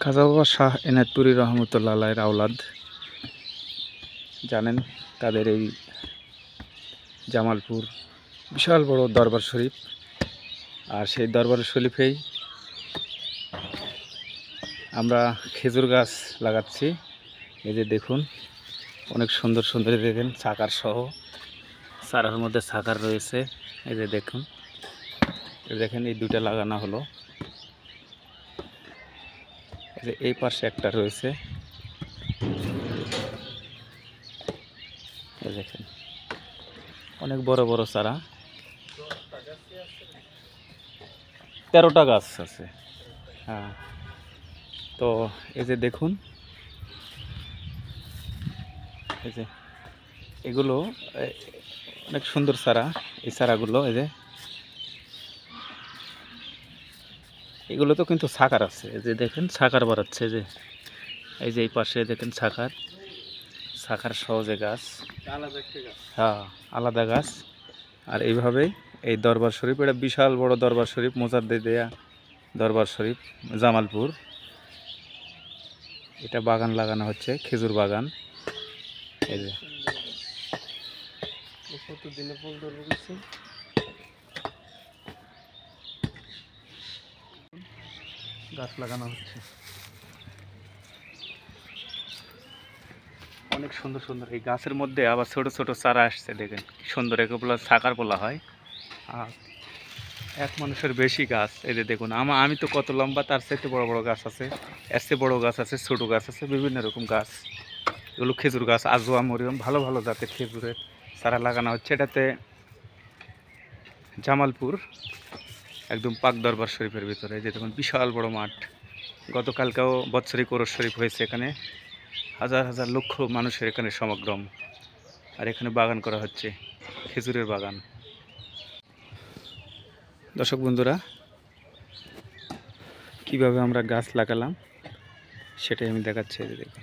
খাজা বাবা শাহ এনায়েতপুরী রহমতুল্লাহ আলাইহির আওলাদ। জানেন তাদের এই জামালপুর বিশাল বড় দরবার শরীফ, আর সেই দরবার শরীফেই আমরা খেজুর গাছ লাগাচ্ছি। এই যে দেখুন, অনেক সুন্দর সুন্দর দেখেন সাকার সহ, চারার মধ্যে সাকার রয়েছে। এই যে দেখুন, দেখেন এই দুটা লাগানো হলো। এই যে এই পাশে একটা রয়েছে, এই দেখেন অনেক বড় বড় চারা, 13টা গাছ আছে। হ্যাঁ, তো এই যে দেখুন, এই যে এগুলো অনেক সুন্দর চারা। এই চারাগুলো এই যে এগুলো তো কিন্তু সাকার আছে। এই যে দেখেন সাকার বাড়াচ্ছে, যে এই যে এই পাশে দেখেন সাকার সহজে গাছ, হ্যাঁ আলাদা গাছ। আর এইভাবেই এই দরবার শরীফ, এটা বিশাল বড় দরবার শরীফ, মোজাদ্দেদিয়া দরবার শরীফ জামালপুর। এটা বাগান লাগানো হচ্ছে, খেজুর বাগান। এই যে গাছ লাগানো হচ্ছে, অনেক সুন্দর সুন্দর। এই গাছের মধ্যে আবার ছোট ছোট চারা আসছে, দেখেন কি সুন্দর। এগুলো সাকার বলা হয়। আর এক মানুষের বেশি গাছ। এই যে দেখুন, আমি তো কত লম্বা, তার চাইতে বড় বড় গাছ আছে, এর চেয়ে বড় গাছ আছে, ছোট গাছ আছে, বিভিন্ন রকম গাছ। এগুলো খেজুর গাছ, আজওয়া, মরিয়ম, ভালো ভালো জাতের খেজুরের চারা লাগানো হচ্ছে। এটাতে জামালপুর একদম পাক দরবার শরীফের ভিতরে। যে দেখুন বিশাল বড় মাঠ। গতকালকেও বৎসরিক ওরস শরীফ হয়েছে এখানে, হাজার হাজার লক্ষ মানুষের এখানে সমাগম। আর এখানে বাগান করা হচ্ছে, খেজুরের বাগান। দর্শক বন্ধুরা, কিভাবে আমরা গাছ লাগালাম সেটাই আমি দেখাচ্ছি। এই যে দেখুন,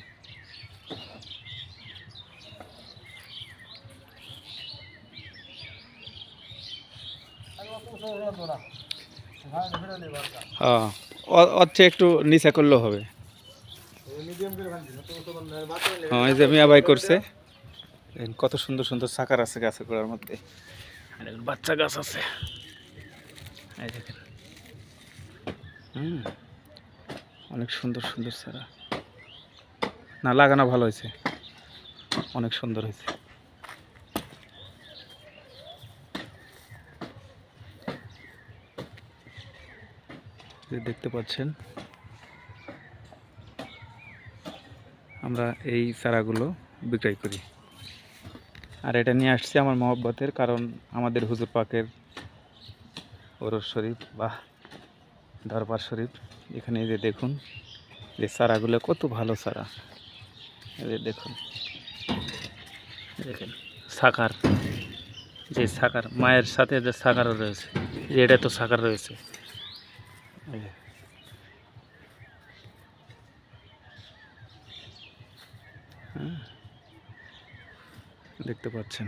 হ্যাঁ হচ্ছে একটু নিচে করলেও হবে। হ্যাঁ, এই যে মিয়া ভাই করছে। কত সুন্দর সুন্দর সাকার আছে গাছের গোড়ার মধ্যে, বাচ্চা গাছ আছে। এই দেখেন, অনেক সুন্দর সুন্দর চারা। না, লাগানো ভালো হয়েছে, অনেক সুন্দর হয়েছে। দেখতে পাচ্ছেন, আমরা এই চারাগুলো বিক্রয় করি। আর এটা নিয়ে আসছি আমার মহব্বতের, কারণ আমাদের হুজুর পাকের ওরস শরীফ বা দরবার শরীফ। এখানে এই যে দেখুন, যে চারাগুলো কত ভালো চারা। এই যে দেখুন, দেখেন সাকার, যে সাকার মায়ের সাথে যে সাকারও রয়েছে, এটা তো সাকার রয়েছে। দেখতে পাচ্ছেন।